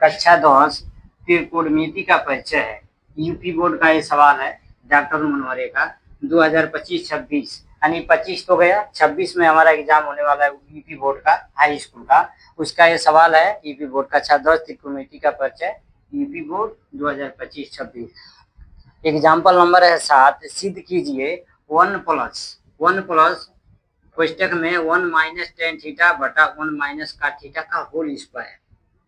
कक्षा 10 त्रिकोणमिति का परिचय है। यूपी बोर्ड का ये सवाल है डॉक्टर मनोहरे का 2025-26 यानी 25 तो गया, 26 में हमारा एग्जाम होने वाला है यूपी बोर्ड का हाई स्कूल का। उसका ये सवाल है यूपी बोर्ड कक्षा 10 त्रिकोणमिति का परिचय यूपी बोर्ड 2025-26। एग्जाम्पल नंबर है 7। सिद्ध कीजिए 1 प्लस कोष्टक में 1 माइनस टेन थीटा बटा 1 माइनस का थीटा का होल स्क्वायर।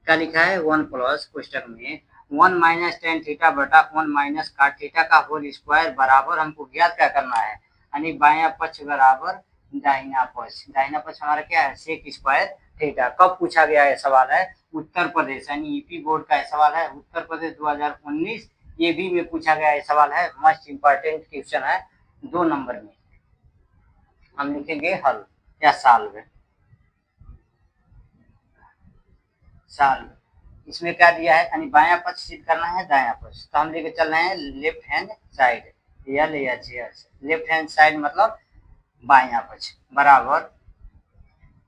क्या लिखा है? 1 प्लस कोष्टक में 1 माइनस टेन थीटा बटा 1 माइनस का थीटा का होल स्क्वायर बराबर हमको ज्ञात क्या करना है, यानी बायां पक्ष बराबर दाहिना पक्ष। दाहिना पक्ष हमारा क्या है? Sec square theta. कब पूछा गया है सवाल है? उत्तर प्रदेश यानी यूपी बोर्ड का सवाल है उत्तर प्रदेश 2019 ये भी में पूछा गया है सवाल है। मोस्ट इम्पोर्टेंट क्वेश्चन है 2 नंबर में। हम लिखेंगे हल या सॉल्व। इसमें क्या दिया है, यानी बायां पक्ष सिद्ध करना है दायां पक्ष, तो हम लेके चल रहे हैं लेफ्ट हैंड साइड या लेफ्ट हैंड साइड मतलब बायां पक्ष बराबर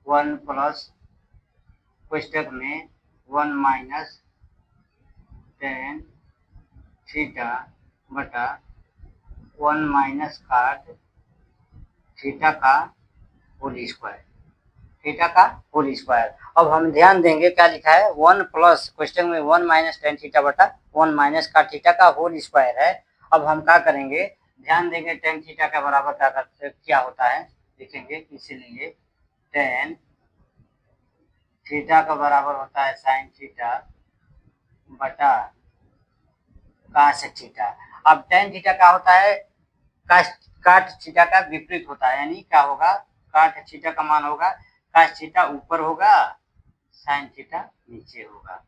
1 प्लस कोष्टक में 1 माइनस टेन थीटा बटा 1 माइनस काट थीटा का होल स्क्वायर। थीटा का होल स्क्वायर। अब हम ध्यान देंगे क्या लिखा है? 1 प्लस क्वेश्चन में 1 माइनस टेन थीटा बटा 1 माइनस का थीटा का होल स्क्वायर है। अब हम क्या करेंगे? ध्यान देंगे टेन थीटा का बराबर क्या होता है देखेंगे। इसीलिए टेन थीटा का बराबर होता है साइन थीटा बटा कास थीटा। अब टेन थीटा क्या होता है? काट थीटा का विपरीत होता है, यानी क्या होगा? काट थीटा का मान होगा कास थीटा ऊपर होगा, साइन थीटा नीचे होगा।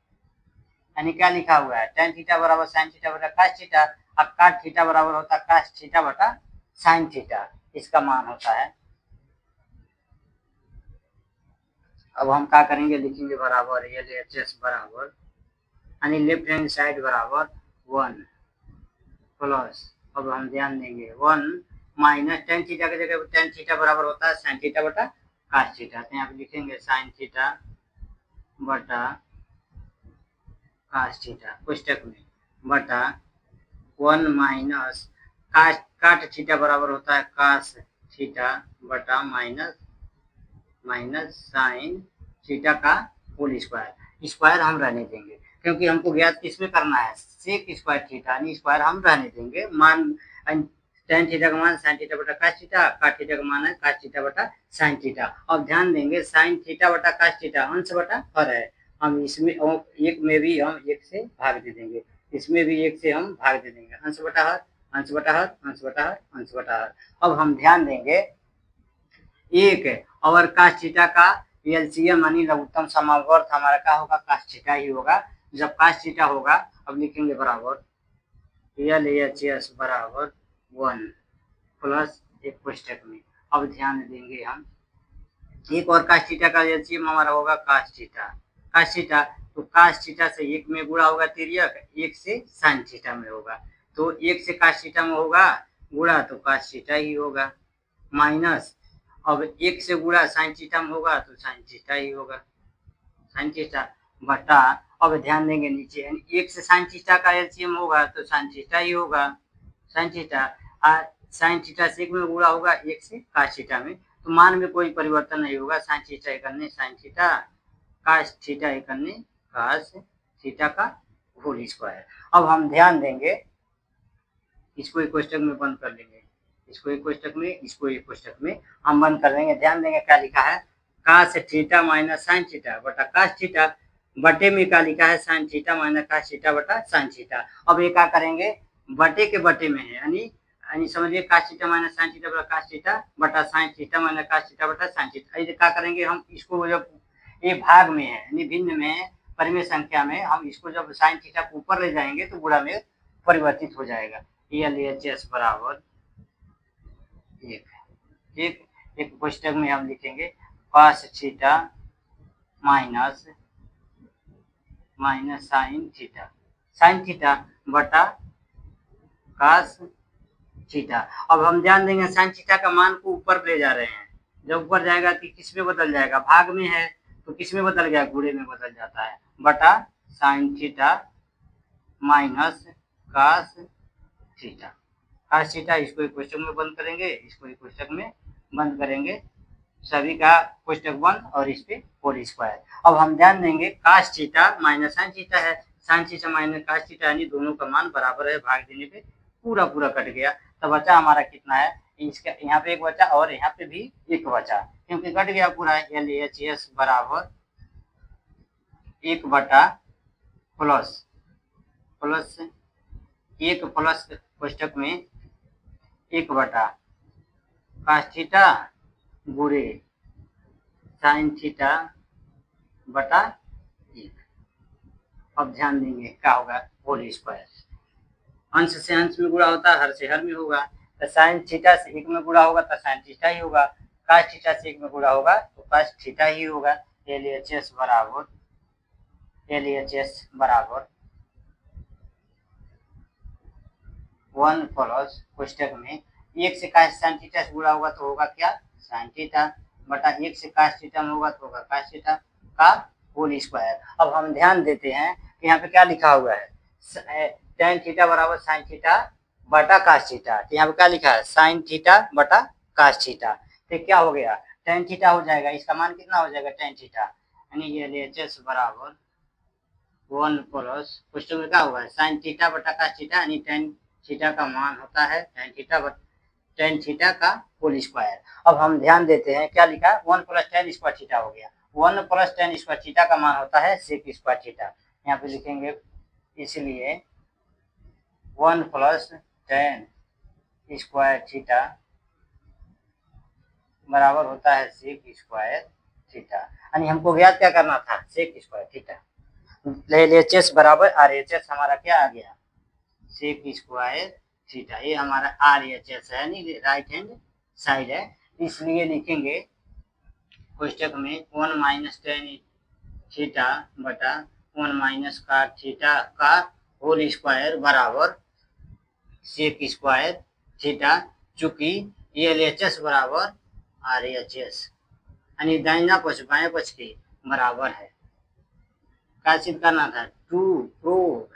यानी क्या लिखा हुआ है? टेन थीटा बराबर साइन थीटा बटा कास थीटा। अब काट थीटा बराबर होता है कास थीटा बटा साइन थीटा, इसका मान होता है। अब हम क्या करेंगे? लिखेंगे बराबर LHS बराबर यानी लेफ्ट हैंड साइड बराबर 1 प्लस, अब हम ध्यान देंगे 1 माइनस टेन थीटा की जगह टेन थीटा बराबर होता है साइन थीटा बटा कास थीटा, तो यहाँ पे लिखेंगे साइन थीटा बटा कास थीटा कोष्टक में बटा 1 माइनस काट थीटा बराबर होता है कास थीटा बटा माइनस साइन थीटा का होल स्क्वायर। स्क्वायर हम रहने देंगे क्योंकि हमको ज्ञात किसमें करना है? सेक स्क्वायर थीटा, यानी स्क्वायर हम रहने देंगे। मान टेन थीटा का मान साइन थीटा बटा कास थीटा, काट थीटा का मान है कास थीटा बटा साइन थीटा। अब ध्यान देंगे साइन थीटा बटा कास थीटा अंश बटा हर है, हम इसमें एक में भी हम एक से भाग दे देंगे, इसमें भी एक से हम भाग दे देंगे, अंश बटा हर अंश बटा हर अंश बटा हर अंश बटा हर। अब हम ध्यान देंगे एक और कास थीटा का एलसीएम यानी लघुत्तम समावर्त हमारा क्या होगा? कास थीटा ही होगा। जब कास थीटा होगा अब लिखेंगे बराबर LHS बराबर 1 प्लस एक कोष्टक में। अब ध्यान देंगे हम एक और कास थीटा का एलसीएम हमारा होगा कास थीटा। कास थीटा तो कास थीटा से एक में गुणा होगा तिर्यक, एक से साइन थीटा में होगा, तो एक से कास थीटा में होगा गुणा तो कास थीटा ही होगा, माइनस अब एक से गुणा साइन थीटा में होगा तो साइन थीटा ही होगा, साइन थीटा बटा अब ध्यान देंगे नीचे एक से साइन थीटा का एलसीएम होगा तो साइन थीटा ही होगा, साइन थीटा साइन थीटा से एक में गुणा होगा एक से कास थीटा में, तो मान में कोई परिवर्तन नहीं होगा। साइन थीटा इकन्ने साइन थीटा, कास थीटा इकन्ने कास थीटा का होल स्क्वायर। अब हम ध्यान देंगे इसको एक कोष्टक में बंद कर लेंगे, इसको एक कोष्टक में, इसको एक कोष्टक में हम बंद कर देंगे। ध्यान देंगे क्या लिखा है? Cos theta minus sine theta बटा कास थीटा बटे में क्या लिखा है? Sine theta minus cos theta बटा साइन थीटा। अब ये क्या करेंगे? बटे के बटे में है, यानी समझिए cos theta minus sine theta बटा कास थीटा बटा sine theta minus cos theta बटा साइन थीटा। ये क्या करेंगे हम? इसको जब ये भाग में है यानी भिन्न में परिमेय संख्या में हम इसको जब साइन थीटा को ऊपर ले जाएंगे तो गुणा में परिवर्तित हो जाएगा। LHS बराबर एक कोष्टक में हम लिखेंगे cos theta minus sine theta बटा कास थीटा। अब हम ध्यान देंगे साइन थीटा का मान को ऊपर ले जा रहे हैं, जब ऊपर जाएगा कि किस में बदल जाएगा? भाग में है तो किस में बदल गया? गुणे में बदल जाता है बटा sine theta minus cos theta. Cos theta इसको एक कोष्टक में बंद करेंगे, इसको एक कोष्टक में बंद करेंगे, सभी का कोष्टक बंद और इस पे होल स्क्वायर। अब हम ध्यान देंगे cos theta minus sine theta है, sine theta minus cos theta यानी दोनों का मान बराबर है, भाग देने पे पूरा पूरा कट गया। तो बचा हमारा कितना है, इसका यहाँ पे एक बचा और यहाँ पे भी एक बचा, क्योंकि कट गया पूरा। LHS बराबर 1 बटा प्लस प्लस 1 प्लस कोष्टक में 1 बटा कास थीटा गुणे साइन थीटा बटा 1। अब ध्यान देंगे क्या होगा, होल स्क्वायर। अंश से अंश में गुणा होता है, हर से हर में होगा। तो साइन थीटा से 1 में गुणा होगा तो साइन थीटा ही होगा, कास थीटा से 1 में गुणा होगा तो कास थीटा ही होगा। LHS बराबर 1 प्लस कोष्टक में 1 से कास साइन थीटा से गुणा होगा तो होगा क्या, साइन थीटा बटा 1 से कास थीटा में होगा तो होगा कास थीटा का होल स्क्वायर। अब हम ध्यान देते हैं कि यहाँ पे क्या लिखा हुआ है, टेन थीटा बराबर साइन थीटा बटा कास थीटा। तो यहाँ पे क्या लिखा है, साइन थीटा बटा कास थीटा। तो क्या हो गया, टेन थीटा हो जाएगा, इसका मान कितना हो जाएगा, टेन थीटा, यानी ये LHS बराबर 1 प्लस क्वेश्चन में क्या होगा, साइन थीटा बटा कास थीटा, यानी टेन थीटा का मान होता है टेन थीटा का होल स्क्वायर। अब हम ध्यान देते हैं क्या लिखा है, 1 प्लस टेन स्क्वायर थीटा हो गया। 1 प्लस टेन स्क्वायर थीटा का मान होता है सेक स्क्वायर थीटा। यहाँ पे लिखेंगे, इसलिए 1 प्लस टेन स्क्वायर थीटा बराबर होता है सेक स्क्वायर थीटा, यानी हमको ज्ञात क्या करना था, सेक स्क्वायर थीटा। LHS बराबर RHS हमारा क्या आ गया, सेक स्क्वायर थीटा। ये हमारा RHS है, यानी राइट हैंड साइड है, इसलिए लिखेंगे कोष्टक में 1 माइनस टेन थीटा बटा 1 माइनस काट थीटा का होल स्क्वायर बराबर सेक स्क्वायर थीटा। चूंकि LHS बराबर RHS, यानी दाहिना पक्ष बाएं पक्ष के बराबर है। क्या सिद्ध करना था, टू प्रूव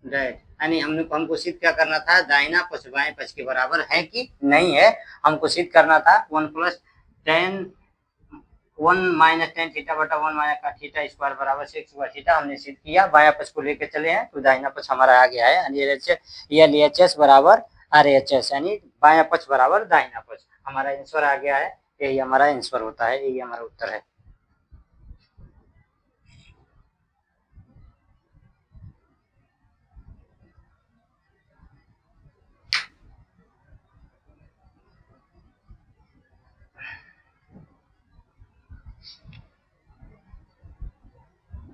दैट, यानी हमको सिद्ध क्या करना था, दाहिना पक्ष बाएं पक्ष के बराबर है कि नहीं है, हमको सिद्ध करना था। 1 माइनस टेन थीटा बटा 1 माइनस का थीटा स्क्वायर बराबर सेक स्क्वायर थीटा हमने सिद्ध किया। बायां पक्ष को लेकर चले हैं तो दाहिना पक्ष हमारा आ गया है, यानी LHS बराबर RHS, यानी बायां पक्ष बराबर दाहिना पक्ष। हमारा आंसर आ गया है, यही हमारा आंसर होता है, यही हमारा उत्तर है।